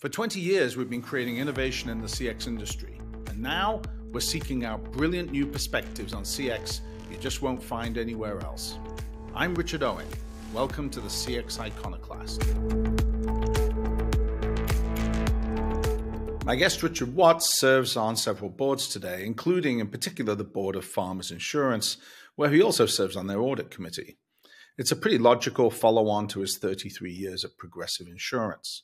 For 20 years, we've been creating innovation in the CX industry, and now we're seeking out brilliant new perspectives on CX you just won't find anywhere else. I'm Richard Owen. Welcome to the CX Iconoclast. My guest, Richard Watts, serves on several boards today, including in particular the board of Farmers Insurance, where he also serves on their audit committee. It's a pretty logical follow-on to his 33 years at Progressive Insurance.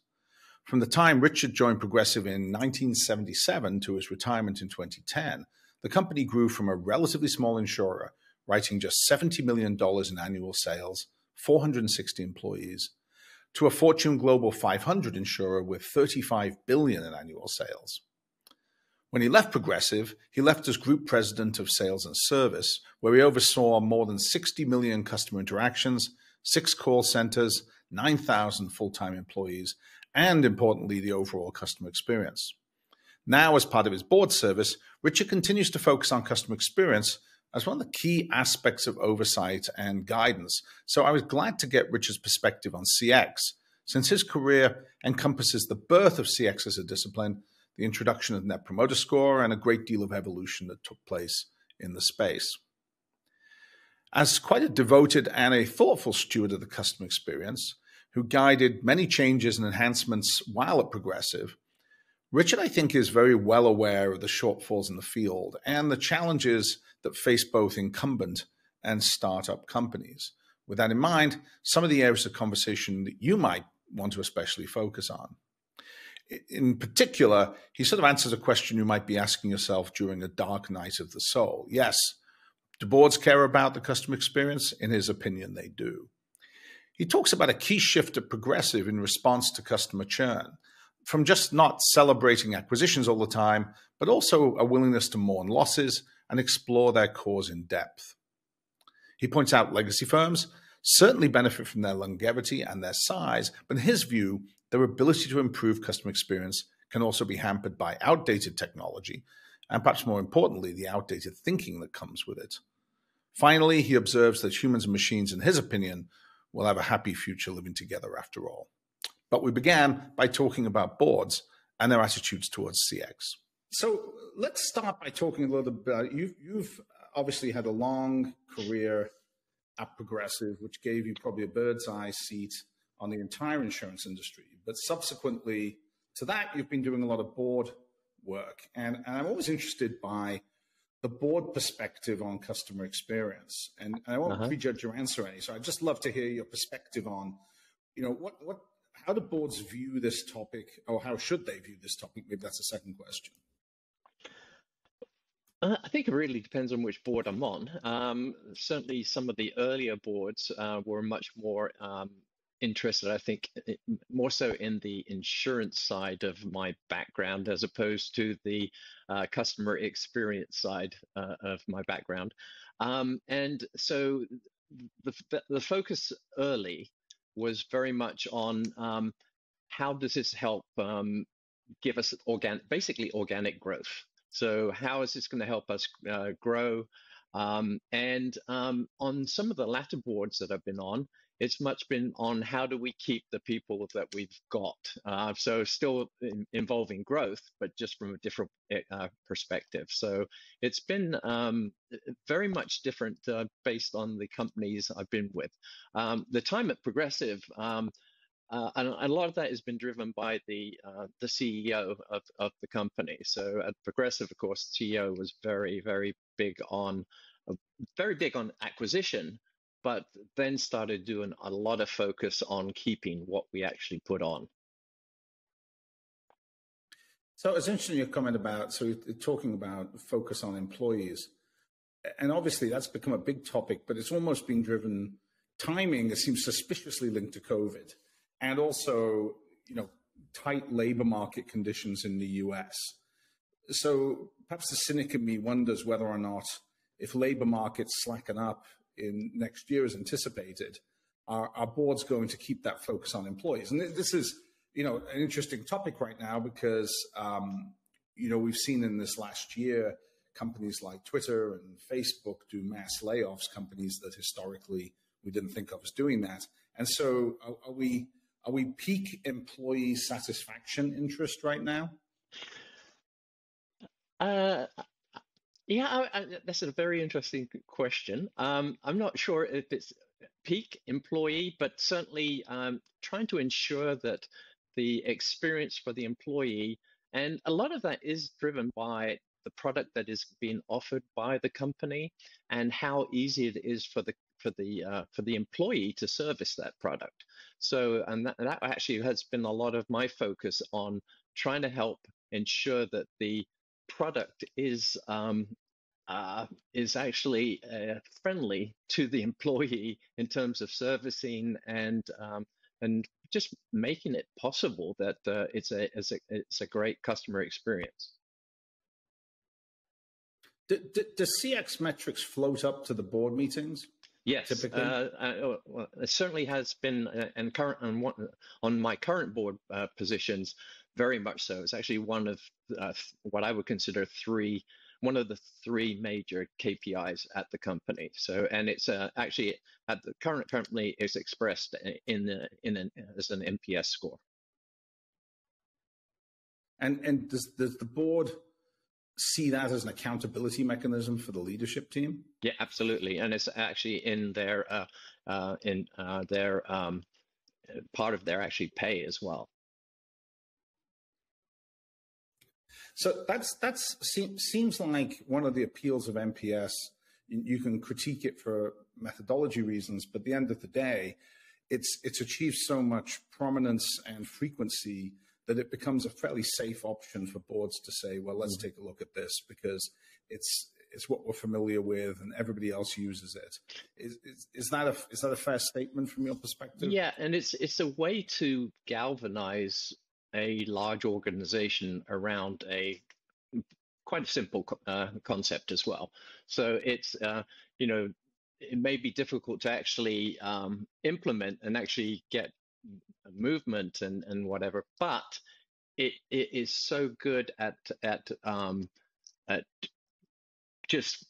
From the time Richard joined Progressive in 1977 to his retirement in 2010, the company grew from a relatively small insurer, writing just $70 million in annual sales, 460 employees, to a Fortune Global 500 insurer with $35 billion in annual sales. When he left Progressive, he left as Group President of Sales and Service, where he oversaw more than 60 million customer interactions, 6 call centers, 9,000 full-time employees, and importantly, the overall customer experience. Now, as part of his board service, Richard continues to focus on customer experience as one of the key aspects of oversight and guidance. So I was glad to get Richard's perspective on CX, since his career encompasses the birth of CX as a discipline, the introduction of Net Promoter Score, and a great deal of evolution that took place in the space. As quite a devoted and a thoughtful steward of the customer experience, who guided many changes and enhancements while at Progressive, Richard, I think, is very well aware of the shortfalls in the field and the challenges that face both incumbent and startup companies. With that in mind, some of the areas of conversation that you might want to especially focus on. In particular, he sort of answers a question you might be asking yourself during a dark night of the soul. Yes, do boards care about the customer experience? In his opinion, they do. He talks about a key shift at Progressive in response to customer churn, from just not celebrating acquisitions all the time, but also a willingness to mourn losses and explore their cause in depth. He points out legacy firms certainly benefit from their longevity and their size, but in his view, their ability to improve customer experience can also be hampered by outdated technology, and perhaps more importantly, the outdated thinking that comes with it. Finally, he observes that humans and machines, in his opinion, will have a happy future living together after all. But we began by talking about boards and their attitudes towards CX. So let's start by talking a little bit about, you've obviously had a long career at Progressive, which gave you probably a bird's eye seat on the entire insurance industry. But subsequently to that, you've been doing a lot of board work. And I'm always interested by the board perspective on customer experience. And I won't prejudge your answer any. So I'd just love to hear your perspective on, how do boards view this topic, or how should they view this topic? Maybe that's a second question. I think it really depends on which board I'm on. Certainly some of the earlier boards were much more interested, I think, more so in the insurance side of my background as opposed to the customer experience side of my background. And so the focus early was very much on how does this help give us basically organic growth. So how is this going to help us grow? And on some of the latter boards that I've been on, it's much been on how do we keep the people that we've got. So still involving growth, but just from a different perspective. So it's been very much different based on the companies I've been with. The time at Progressive, and a lot of that has been driven by the CEO of the company. So at Progressive, of course, the CEO was very, very big on acquisition, but then started doing a lot of focus on keeping what we actually put on. So it's interesting your comment about, so you're talking about focus on employees. And obviously that's become a big topic, but it's almost been driven, timing, it seems suspiciously linked to COVID. And also, tight labor market conditions in the US. So perhaps the cynic in me wonders whether or not, if labor markets slacken up in next year as anticipated, are boards going to keep that focus on employees? And this is, an interesting topic right now because, we've seen in this last year, companies like Twitter and Facebook do mass layoffs, companies that historically we didn't think of as doing that. And so are we are we peak employee satisfaction interest right now? Yeah, that's a very interesting question. I'm not sure if it's peak employee, but certainly trying to ensure that the experience for the employee, and a lot of that is driven by the product that is being offered by the company and how easy it is for the employee to service that product. So, and that actually has been a lot of my focus on trying to help ensure that the product is actually friendly to the employee in terms of servicing and just making it possible that it's a great customer experience. Does CX metrics float up to the board meetings? Yes, well, it certainly has been, and on my current board positions, very much so. It's actually one of what I would consider one of the three major KPIs at the company. So, and it's actually at the current company is expressed as an NPS score. And does the board see that as an accountability mechanism for the leadership team? Yeah, absolutely, and it's actually in their part of their actually pay as well. So that seems like one of the appeals of NPS. You can critique it for methodology reasons, but at the end of the day, it's achieved so much prominence and frequency that it becomes a fairly safe option for boards to say, well, let's take a look at this because it's what we're familiar with and everybody else uses it. Is that a fair statement from your perspective? Yeah, and it's a way to galvanize a large organization around quite a simple concept as well. So it's it may be difficult to actually implement and actually get movement and whatever, but it is so good at just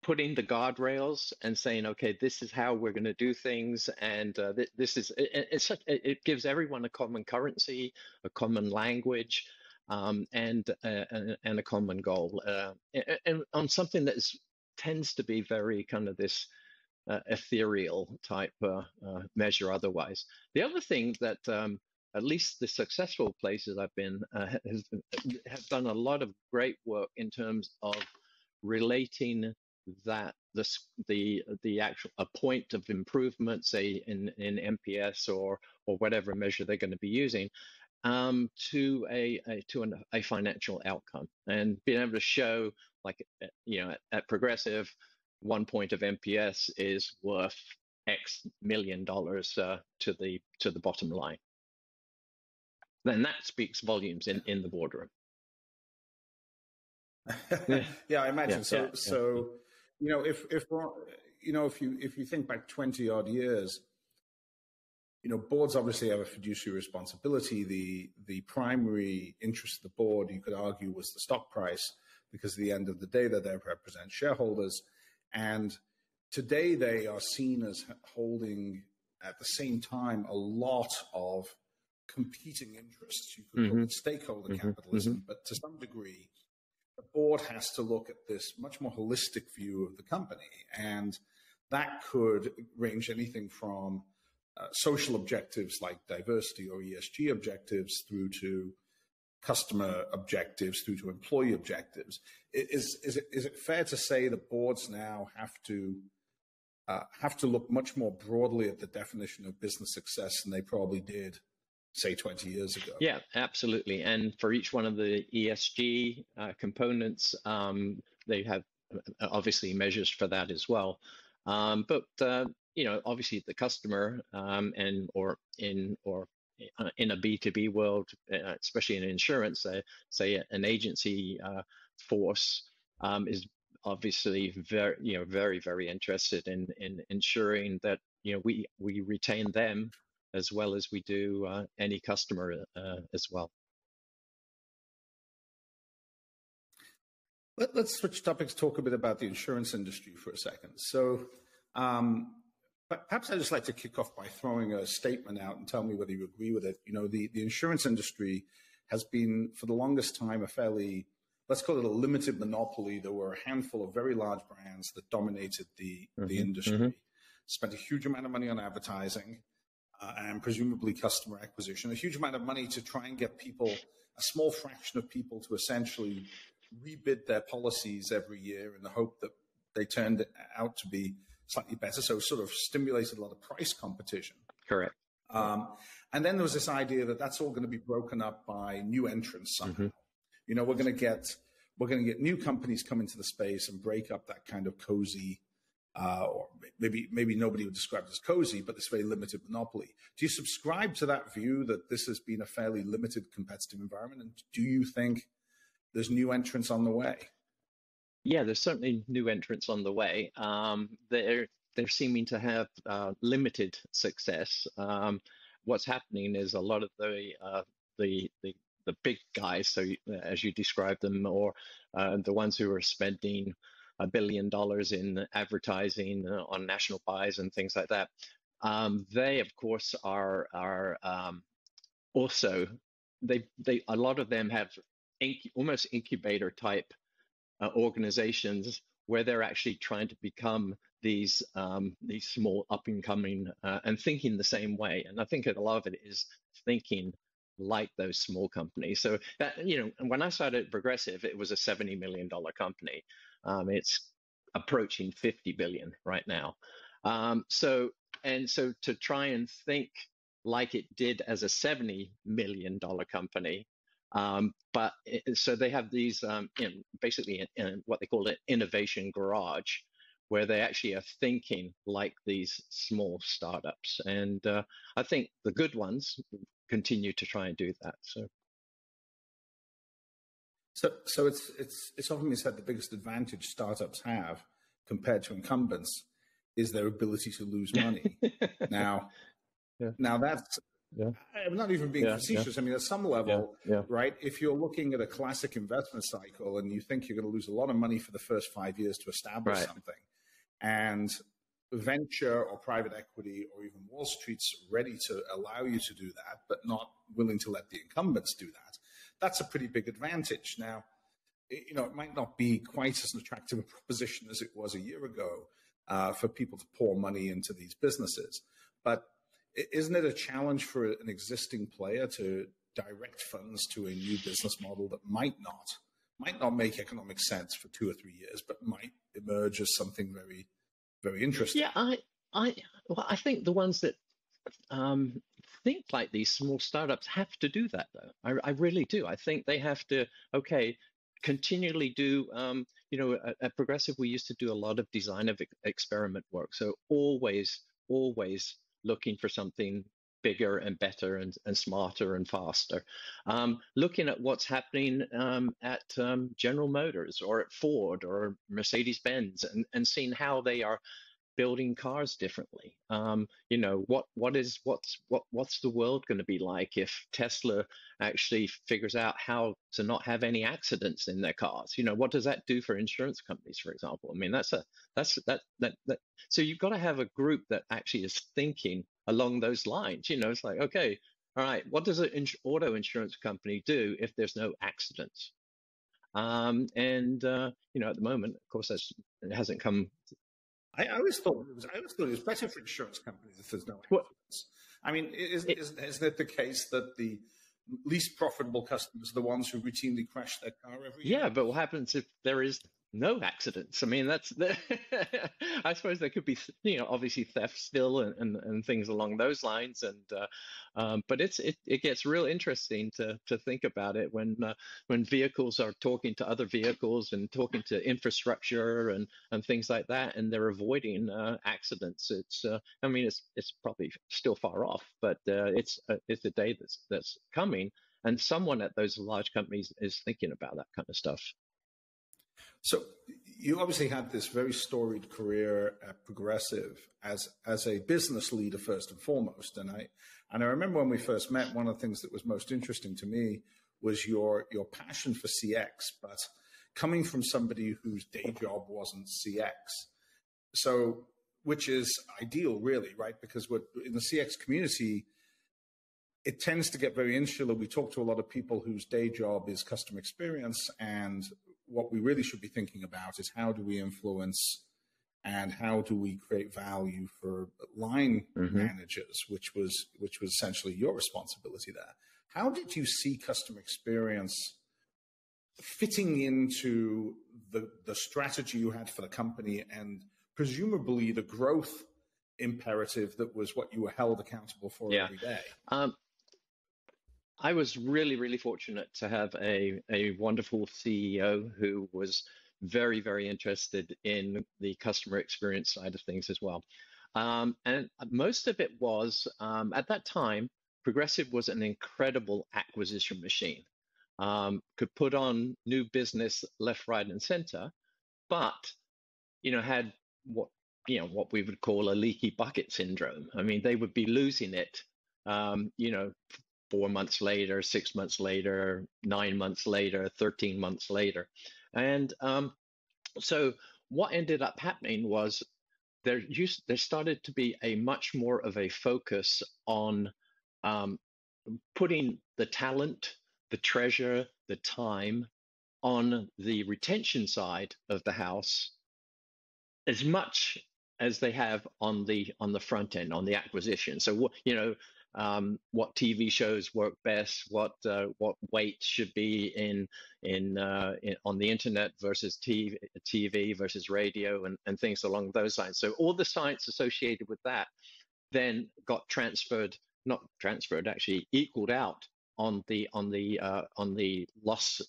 putting the guardrails and saying, okay, this is how we're going to do things, and this is it gives everyone a common currency, a common language, and a common goal, and on something that tends to be very kind of this ethereal type measure otherwise. The other thing that at least the successful places I've been have done a lot of great work in terms of relating that the actual a point of improvement, say in NPS or whatever measure they're going to be using, to a financial outcome, and being able to show, like, at Progressive, 1 point of NPS is worth X $million to the bottom line. Then that speaks volumes in the boardroom. Yeah, I imagine. So if you think back 20 odd years, boards obviously have a fiduciary responsibility. The primary interest of the board, you could argue, was the stock price, because at the end of the day, they represent shareholders. And today they are seen as holding at the same time a lot of competing interests. You could call it stakeholder capitalism, but to some degree, the board has to look at this much more holistic view of the company. And that could range anything from social objectives like diversity or ESG objectives through to customer objectives, through to employee objectives. Is it fair to say that boards now have to look much more broadly at the definition of business success than they probably did, say, 20 years ago? Yeah, absolutely. And for each one of the ESG components, they have obviously measures for that as well. But obviously the customer or in a B2B world, especially in insurance, say an agency force is obviously very, very interested in ensuring that we retain them as well as we do any customer as well. Let's switch topics, talk a bit about the insurance industry for a second. So Perhaps I'd just like to kick off by throwing a statement out and tell me whether you agree with it. You know, the insurance industry has been, for the longest time, a fairly, let's call it a limited monopoly. There were a handful of very large brands that dominated the industry, spent a huge amount of money on advertising and presumably customer acquisition, a huge amount of money to try and get people, a small fraction of people, to essentially rebid their policies every year in the hope that they turned out to be slightly better. So sort of stimulated a lot of price competition. Correct. And then there was this idea that that's all going to be broken up by new entrants somehow. You know, we're going to get new companies come into the space and break up that kind of cozy, or maybe nobody would describe it as cozy, but this very limited monopoly. Do you subscribe to that view that this has been a fairly limited competitive environment? And do you think there's new entrants on the way? Yeah, there's certainly new entrants on the way. They're seeming to have limited success. What's happening is a lot of the big guys, so as you described them, or the ones who are spending $1 billion in advertising on national buys and things like that, they of course are also a lot of them have almost incubator type organizations where they're actually trying to become these small up and coming and thinking the same way. And I think a lot of it is thinking like those small companies. So that, you know, when I started at Progressive, it was a $70 million company. It's approaching 50 billion right now. So to try and think like it did as a $70 million company. So they have these basically in what they call an innovation garage, where they actually are thinking like these small startups. And I think the good ones continue to try and do that. So it's often been said the biggest advantage startups have compared to incumbents is their ability to lose money. Now that's, I'm not even being facetious. I mean, at some level, right, if you're looking at a classic investment cycle and you think you're going to lose a lot of money for the first 5 years to establish something, and venture or private equity or even Wall Street's ready to allow you to do that, but not willing to let the incumbents do that, that's a pretty big advantage. Now, you know, it might not be quite as an attractive a proposition as it was a year ago for people to pour money into these businesses, but isn't it a challenge for an existing player to direct funds to a new business model that might not make economic sense for 2 or 3 years, but might emerge as something very, very interesting? Yeah, I think the ones that think like these small startups have to do that, though. I really do. I think they have to, continually do, at Progressive, we used to do a lot of design of experiment work. So always looking for something bigger and better and smarter and faster. Looking at what's happening at General Motors or at Ford or Mercedes-Benz and seeing how they are building cars differently. What's the world going to be like if Tesla actually figures out how to not have any accidents in their cars? You know, what does that do for insurance companies, for example? I mean, so you've got to have a group that actually is thinking along those lines. You know, it's like, okay, all right, what does an auto insurance company do if there's no accidents? At the moment, of course, it hasn't come. I always thought it was better for insurance companies if there's no accidents. I mean, isn't it the case that the least profitable customers are the ones who routinely crash their car every year? Yeah, but what happens if there is no accidents? I mean, I suppose there could be, obviously theft still and things along those lines. But it gets real interesting to think about it when vehicles are talking to other vehicles and talking to infrastructure and things like that, and they're avoiding accidents. It's probably still far off, but it's a day that's coming, and someone at those large companies is thinking about that kind of stuff. So you obviously had this very storied career at Progressive as a business leader first and foremost. And I remember when we first met, one of the things that was most interesting to me was your passion for CX, but coming from somebody whose day job wasn't CX. So which is ideal, really, right? Because we're in the CX community, it tends to get very insular. We talk to a lot of people whose day job is customer experience, and what we really should be thinking about is how do we influence and how do we create value for line managers, which was essentially your responsibility there. How did you see customer experience fitting into the strategy you had for the company and presumably the growth imperative that was what you were held accountable for every day? I was really, really fortunate to have a wonderful CEO who was very, very interested in the customer experience side of things as well. And most of it was, at that time, Progressive was an incredible acquisition machine. Could put on new business left, right, and center, but, had what we would call a leaky bucket syndrome. I mean, they would be losing it, 4 months later, 6 months later, 9 months later, 13 months later. And so what ended up happening was there started to be a much more of a focus on putting the talent, the treasure, the time on the retention side of the house as much as they have on the front end, on the acquisition. So what TV shows work best, what weight should be on the internet versus TV versus radio, and things along those lines. So all the science associated with that then got actually equaled out on the loss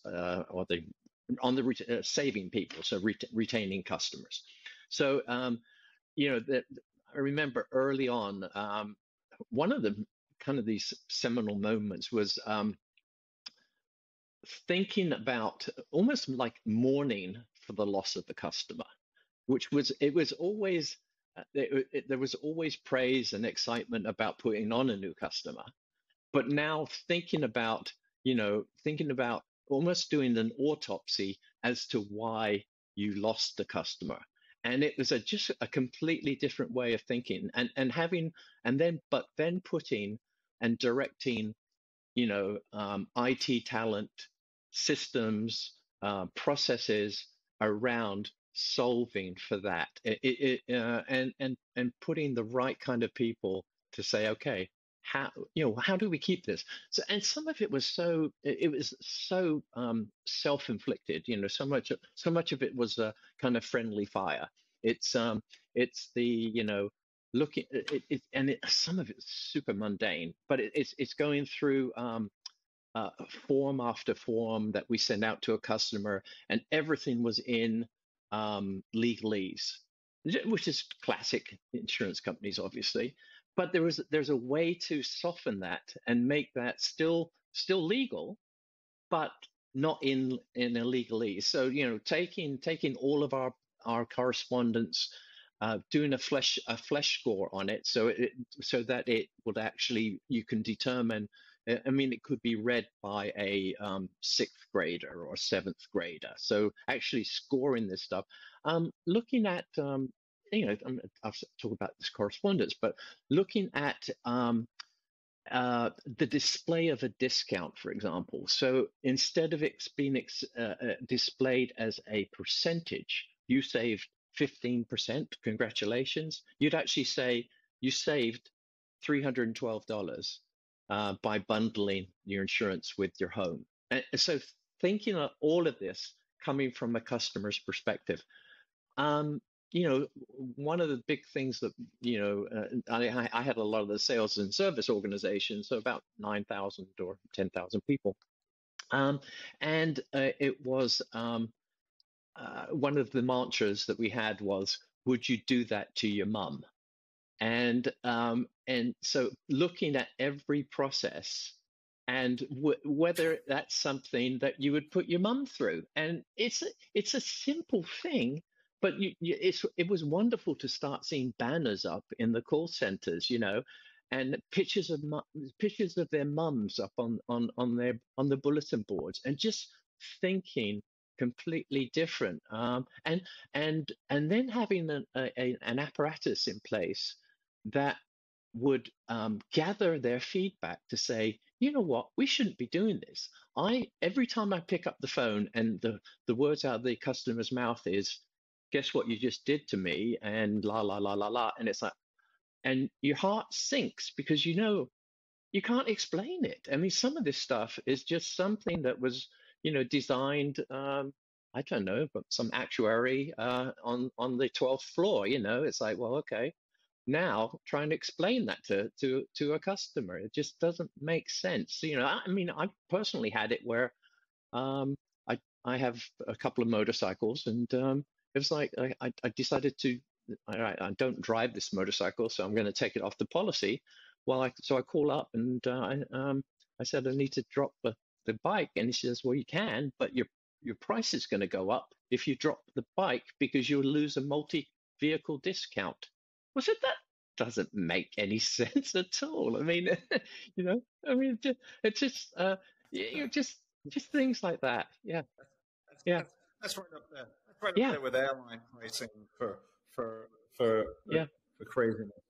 on the saving people, so retaining customers. So I remember early on, one of the kind of these seminal moments was thinking about almost like mourning for the loss of the customer, there was always praise and excitement about putting on a new customer, but now thinking about almost doing an autopsy as to why you lost the customer. And it was just a completely different way of thinking, but then putting and directing, IT talent, systems, processes around solving for that, and putting the right kind of people to say, okay, how do we keep this? So, and some of it was so self-inflicted, so much of it was a kind of friendly fire. It's the looking some of it's super mundane, but it's going through form after form that we send out to a customer, and everything was in legalese, which is classic insurance companies, obviously. But there's a way to soften that and make that still legal, but not in a legalese. So taking all of our correspondence, doing a flesh score on it, so that it would actually, you can determine. I mean, it could be read by a 6th grader or 7th grader. So actually scoring this stuff, looking at, I'll talk about this correspondence, but looking at the display of a discount, for example. So instead of it being displayed as a percentage, you saved 15%, congratulations. You'd actually say you saved $312. By bundling your insurance with your home. And so thinking of all of this coming from a customer's perspective, one of the big things that, I had a lot of the sales and service organizations, so about 9,000 or 10,000 people. And it was one of the mantras that we had was, would you do that to your mum? And so looking at every process and whether that's something that you would put your mum through. And it's a simple thing, but it was wonderful to start seeing banners up in the call centers, and pictures of their mums up on the bulletin boards, and just thinking completely different. And then having an apparatus in place that would gather their feedback to say, you know what, we shouldn't be doing this. Every time I pick up the phone and the words out of the customer's mouth is, guess what you just did to me, and la la la la la, and it's like, and your heart sinks because you know you can't explain it. I mean, some of this stuff is just something that was, designed. I don't know, but some actuary on the 12th floor. It's like, well, okay. Now trying to explain that to a customer, it just doesn't make sense. I mean, I personally had it where I have a couple of motorcycles, and it was like I decided to, all right, I don't drive this motorcycle, so I'm going to take it off the policy. So I call up and I said I need to drop the bike, and he says, well, you can, but your price is going to go up if you drop the bike because you'll lose a multi-vehicle discount. I said, that doesn't make any sense at all. I mean, it's just things like that. Yeah. That's right up there. That's right up there with airline pricing for craziness.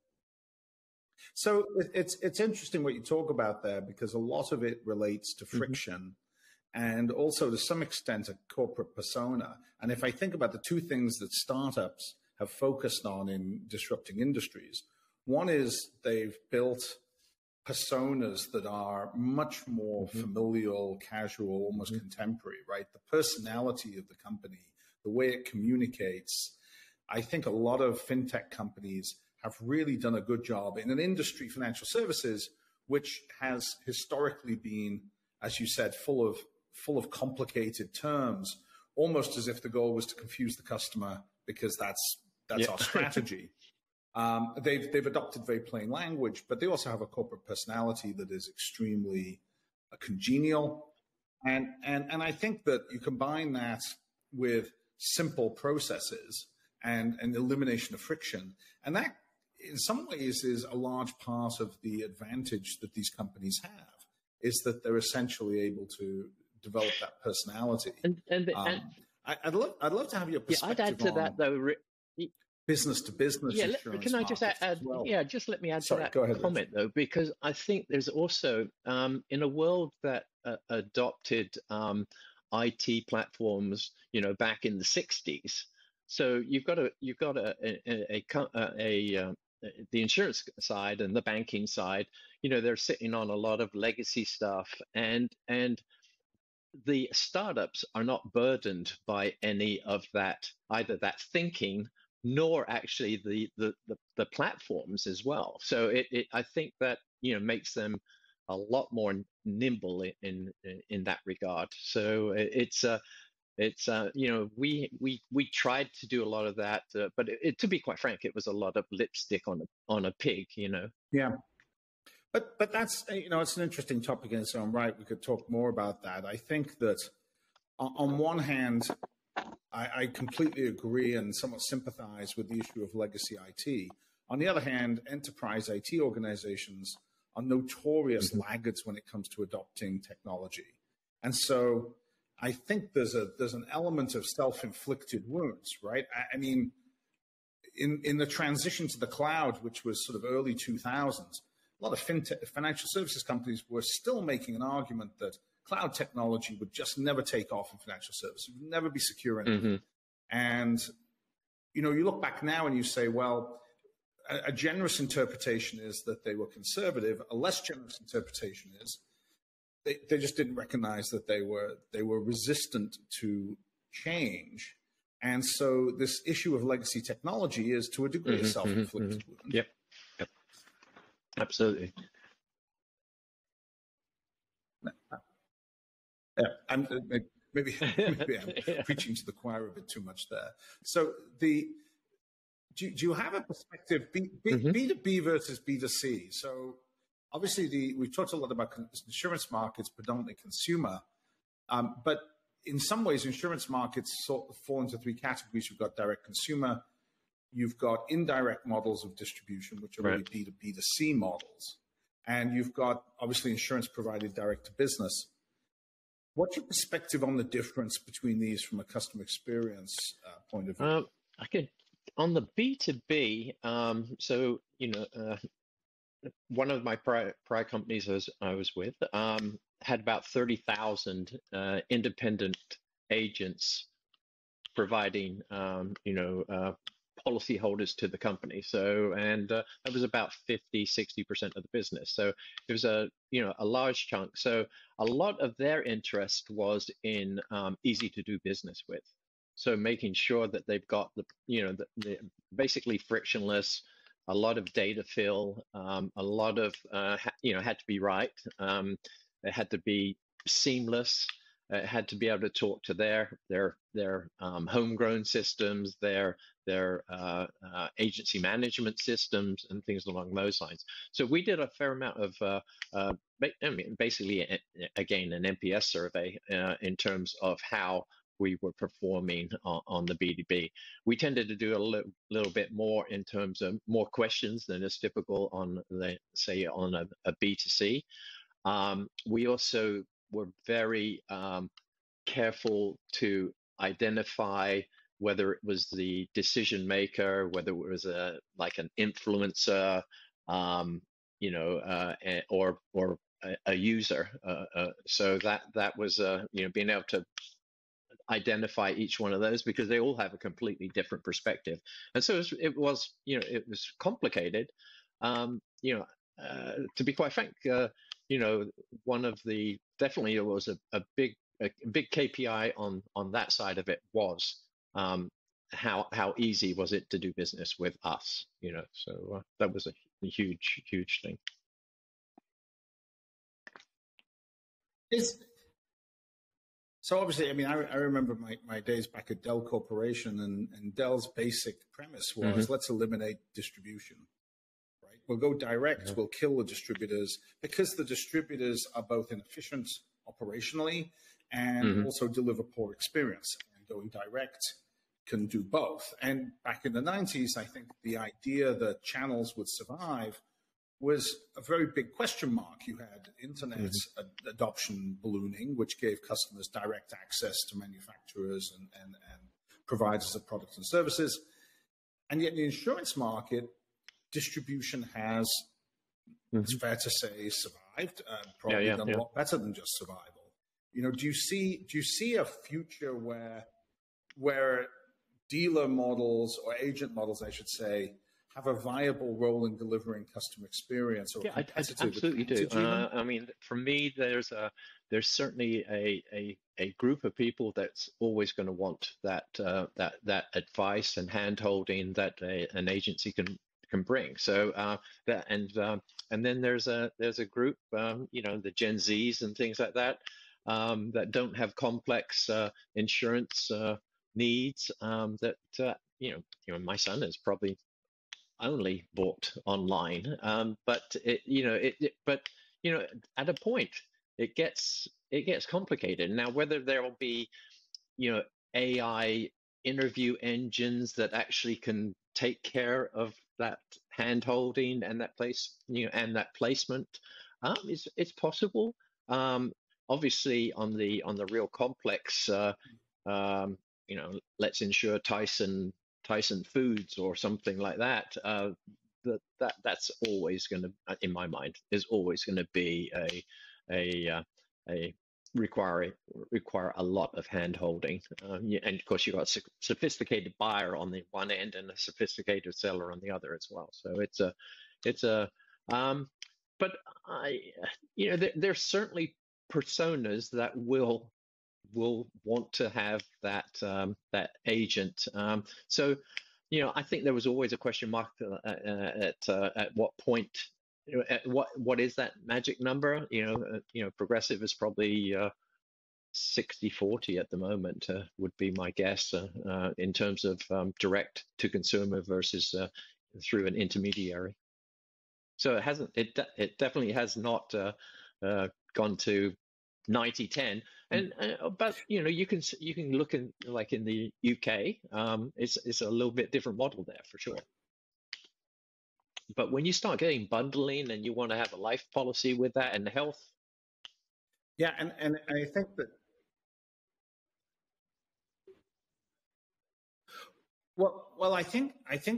So it's interesting what you talk about there, because a lot of it relates to friction and also to some extent a corporate persona. And if I think about the two things that startups have focused on in disrupting industries, one is they've built personas that are much more familial, casual, almost contemporary, right? The personality of the company, the way it communicates. I think a lot of fintech companies have really done a good job in an industry, financial services, which has historically been, as you said, full of complicated terms, almost as if the goal was to confuse the customer, because that's our strategy. They've adopted very plain language, but they also have a corporate personality that is extremely congenial. And I think that you combine that with simple processes and an elimination of friction, and that in some ways is a large part of the advantage that these companies have, is that they're essentially able to develop that personality. I'd love to have your perspective. I'd add to that though. Business to business insurance. Can I just add? Well. Yeah, just let me add Sorry, to that go ahead, comment though, because I think there's also in a world that adopted IT platforms, back in the 60s. So you've got the insurance side and the banking side. They're sitting on a lot of legacy stuff, and the startups are not burdened by any of that, either that thinking nor actually the platforms as well. So I think that makes them a lot more nimble in that regard. So we tried to do a lot of that, but to be quite frank, it was a lot of lipstick on a pig. Yeah. But that's, it's an interesting topic in its own right. We could talk more about that. I think that on one hand, I completely agree and somewhat sympathize with the issue of legacy IT. On the other hand, enterprise IT organizations are notorious laggards when it comes to adopting technology. And so I think there's an element of self-inflicted wounds, right? I mean, in the transition to the cloud, which was sort of early 2000s, a lot of financial services companies were still making an argument that cloud technology would just never take off in financial services, would never be secure enough. And, you look back now and you say, well, a generous interpretation is that they were conservative. A less generous interpretation is they just didn't recognize that they were resistant to change. And so this issue of legacy technology is to a degree a self-inflicted wound. Yep. Absolutely. Yeah, maybe I'm preaching to the choir a bit too much there. So do you have a perspective, B2B versus B2C? So obviously we've talked a lot about insurance markets, predominantly consumer, but in some ways insurance markets sort of fall into three categories. You've got direct consumer, you've got indirect models of distribution, which are really B2B2C models, and you've got obviously insurance provided direct to business. What's your perspective on the difference between these from a customer experience point of view? I could, on the B2B, so, one of my prior companies I was with had about 30,000 independent agents providing, policyholders to the company. So, and that was about 50–60% of the business. So it was a large chunk. So a lot of their interest was in easy to do business with. So making sure that they've got the basically frictionless, a lot of data fill, a lot of had to be right. It had to be seamless. It had to be able to talk to their homegrown systems, their agency management systems, and things along those lines. So we did a fair amount of basically again an NPS survey in terms of how we were performing on the B2B. We tended to do a little bit more in terms of more questions than is typical on a B2C. We also were very careful to identify whether it was the decision maker, whether it was like an influencer, or a user. So that was being able to identify each one of those, because they all have a completely different perspective. And so it was complicated. To be quite frank, one of the definitely it was a big KPI on that side of it was how easy was it to do business with us. So that was a huge thing. So obviously, I mean, I remember my days back at Dell Corporation, and Dell's basic premise was, let's eliminate distribution, right? We'll go direct, we'll kill the distributors, because the distributors are both inefficient operationally and also deliver poor experience. And going direct can do both. And back in the 90s, I think the idea that channels would survive was a very big question mark. You had internet adoption ballooning, which gave customers direct access to manufacturers and providers of products and services. And yet in the insurance market, distribution has, it's fair to say, survived, probably done a lot better than just survival. Do you see a future where dealer models, or agent models, I should say, have a viable role in delivering customer experience? Or I absolutely do. I mean, for me, there's certainly a group of people that's always going to want that advice and hand-holding that an agency can bring. So and then there's a group, the Gen Zs and things like that, that don't have complex insurance needs. My son is probably only bought online, but at a point it gets complicated. Now, whether there will be AI interview engines that actually can take care of that hand holding and that and that placement, it's possible. Obviously on the real complex, let's insure Tyson Foods or something like that, that's always going to, in my mind, is always going to be a require a lot of hand holding, and of course you've got a sophisticated buyer on the one end and a sophisticated seller on the other as well. So but there's certainly personas that will want to have that agent. So, I think there was always a question mark at what point, what is that magic number? Progressive is probably 60/40 at the moment, would be my guess, in terms of direct to consumer versus through an intermediary. So it definitely has not gone to 90/10. But you can look in, like in the UK, it's a little bit different model there for sure. But when you start getting bundling and you want to have a life policy with that and health, and I think that Well, I think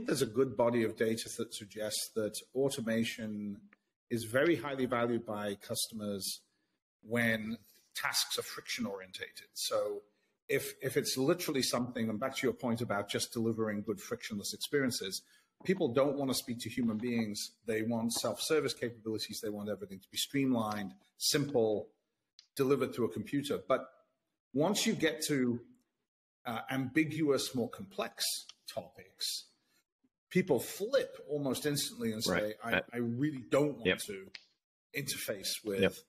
there's a good body of data that suggests that automation is very highly valued by customers when tasks are friction orientated. So if it's literally something, and back to your point about just delivering good frictionless experiences, people don't want to speak to human beings. They want self-service capabilities. They want everything to be streamlined, simple, delivered through a computer. But once you get to ambiguous, more complex topics, people flip almost instantly and say, I really don't want to interface with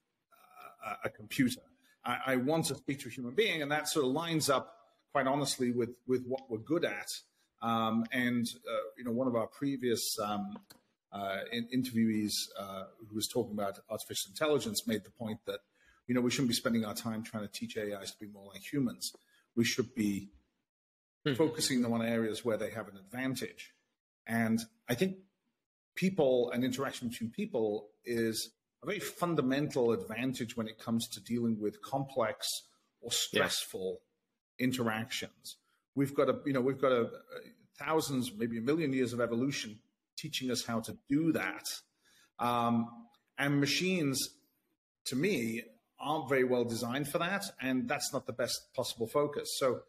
a computer. I want to speak to a human being, and that sort of lines up, quite honestly, with what we're good at. One of our previous interviewees who was talking about artificial intelligence made the point that, we shouldn't be spending our time trying to teach AIs to be more like humans. We should be focusing them on areas where they have an advantage. And I think people and interaction between people is a very fundamental advantage when it comes to dealing with complex or stressful interactions. We've got thousands, maybe a million years of evolution teaching us how to do that. And machines, to me, aren't very well designed for that, and that's not the best possible focus. So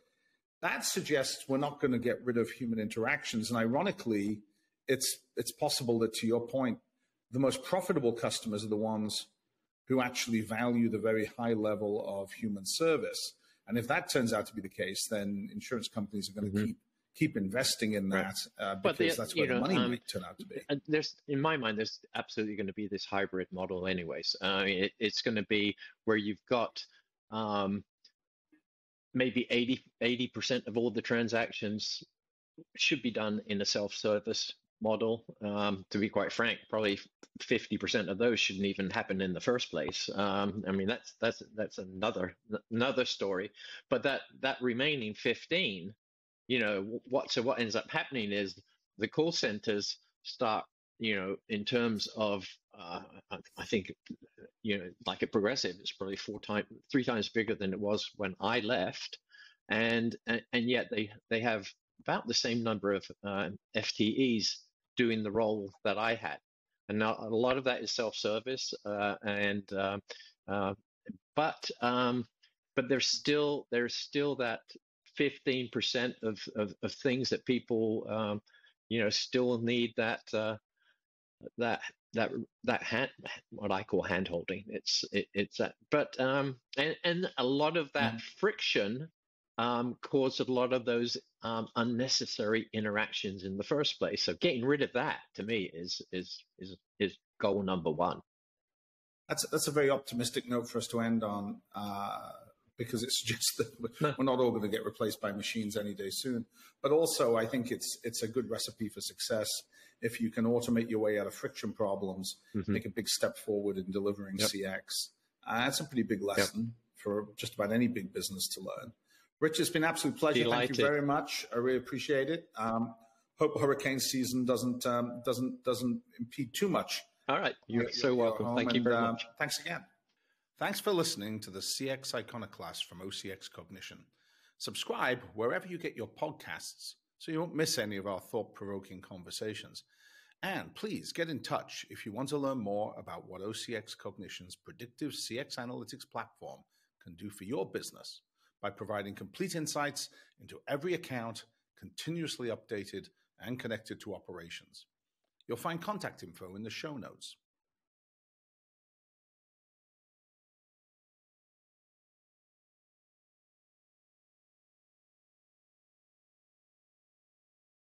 that suggests we're not going to get rid of human interactions. And ironically, it's possible that, to your point, the most profitable customers are the ones who actually value the very high level of human service. And if that turns out to be the case, then insurance companies are going to keep investing in that because that's where the money might turn out to be. In my mind, there's absolutely going to be this hybrid model anyways. It's going to be where you've got maybe 80% of all the transactions should be done in a self-service model. To be quite frank, probably 50% of those shouldn't even happen in the first place. That's another story. But that remaining 15, what ends up happening is the call centers start, in terms of I think, like a Progressive, it's probably 3 times bigger than it was when I left, and yet they have about the same number of FTEs doing the role that I had. And now a lot of that is self-service, but there's still that 15% of things that people still need that hand, what I call hand holding. It's that, but and a lot of that friction caused a lot of those unnecessary interactions in the first place. So getting rid of that, to me, is goal number one. That's a very optimistic note for us to end on, because it suggests that we're not all going to get replaced by machines any day soon. But also, I think it's a good recipe for success if you can automate your way out of friction problems, make a big step forward in delivering CX. That's a pretty big lesson for just about any big business to learn. Rich, it's been an absolute pleasure. Delighted. Thank you very much. I really appreciate it. Hope hurricane season doesn't impede too much. All right. You're so welcome. Thank you very much. Thanks again. Thanks for listening to the CX Iconoclast from OCX Cognition. Subscribe wherever you get your podcasts so you won't miss any of our thought-provoking conversations. And please get in touch if you want to learn more about what OCX Cognition's predictive CX analytics platform can do for your business by providing complete insights into every account, continuously updated and connected to operations. You'll find contact info in the show notes.